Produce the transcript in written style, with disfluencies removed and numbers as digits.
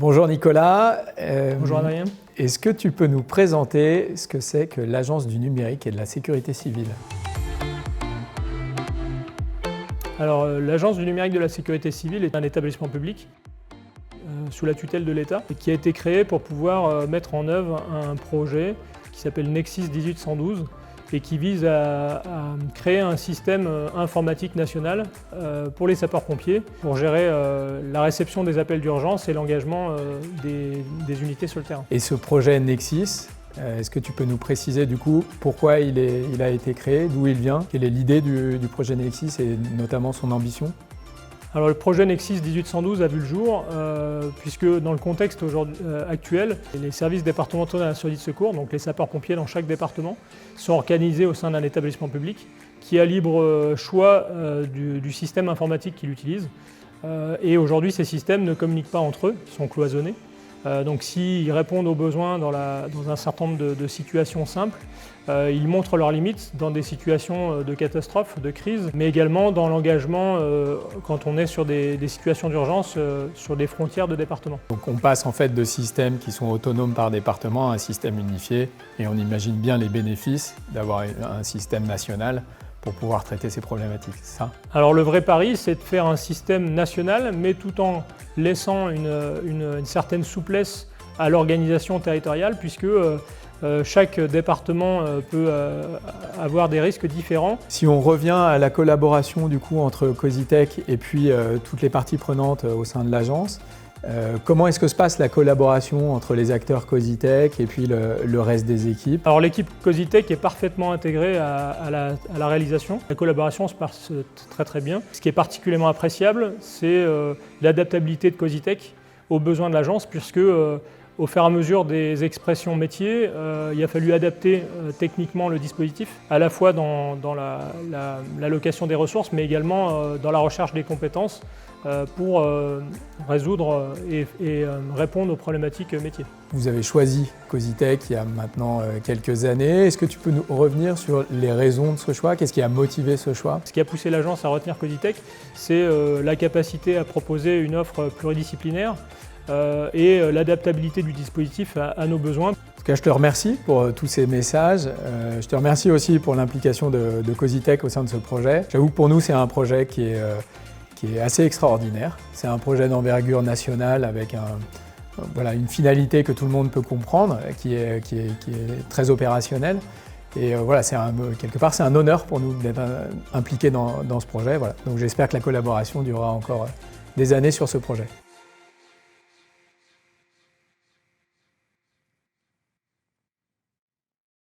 Bonjour Nicolas. Bonjour Adrien. Est-ce que tu peux nous présenter ce que c'est que l'Agence du numérique et de la sécurité civile? Alors, l'Agence du numérique de la sécurité civile est un établissement public sous la tutelle de l'État et qui a été créé pour pouvoir mettre en œuvre un projet qui s'appelle Nexsys 1812 et qui vise à créer un système informatique national pour les sapeurs-pompiers pour gérer la réception des appels d'urgence et l'engagement des unités sur le terrain. Et ce projet Nexsys, est-ce que tu peux nous préciser du coup pourquoi il a été créé, d'où il vient, quelle est l'idée du projet Nexsys et notamment son ambition? Alors le projet Nexsys 1812 a vu le jour puisque dans le contexte actuel, les services départementaux d'incendie de secours, donc les sapeurs-pompiers dans chaque département, sont organisés au sein d'un établissement public qui a libre choix du système informatique qu'il utilise. Et aujourd'hui, ces systèmes ne communiquent pas entre eux, sont cloisonnés. Donc s'ils répondent aux besoins dans un certain nombre de situations simples, ils montrent leurs limites dans des situations de catastrophe, de crise, mais également dans l'engagement quand on est sur des situations d'urgence sur des frontières de département. Donc on passe en fait de systèmes qui sont autonomes par département à un système unifié et on imagine bien les bénéfices d'avoir un système national pour pouvoir traiter ces problématiques, c'est ça? Alors le vrai pari, c'est de faire un système national, mais tout en laissant une certaine souplesse à l'organisation territoriale, puisque chaque département peut avoir des risques différents. Si on revient à la collaboration du coup entre Cositech et puis toutes les parties prenantes au sein de l'agence, comment est-ce que se passe la collaboration entre les acteurs Cositech et puis le reste des équipes? Alors l'équipe Cositech est parfaitement intégrée à la réalisation. La collaboration se passe très bien. Ce qui est particulièrement appréciable, c'est l'adaptabilité de Cositech aux besoins de l'agence, puisque au fur et à mesure des expressions métiers, il a fallu adapter techniquement le dispositif, à la fois dans l'allocation des ressources, mais également dans la recherche des compétences pour résoudre et répondre aux problématiques métiers. Vous avez choisi Cositech il y a maintenant quelques années. Est-ce que tu peux nous revenir sur les raisons de ce choix? Qu'est-ce qui a motivé ce choix? Ce qui a poussé l'agence à retenir Cositech, c'est la capacité à proposer une offre pluridisciplinaire et l'adaptabilité du dispositif à nos besoins. En tout cas, je te remercie pour tous ces messages. Je te remercie aussi pour l'implication de Cositech au sein de ce projet. J'avoue que pour nous, c'est un projet qui est assez extraordinaire. C'est un projet d'envergure nationale avec une finalité que tout le monde peut comprendre, qui est très opérationnelle. Et quelque part, c'est un honneur pour nous d'être impliqués dans ce projet. Voilà. Donc j'espère que la collaboration durera encore des années sur ce projet.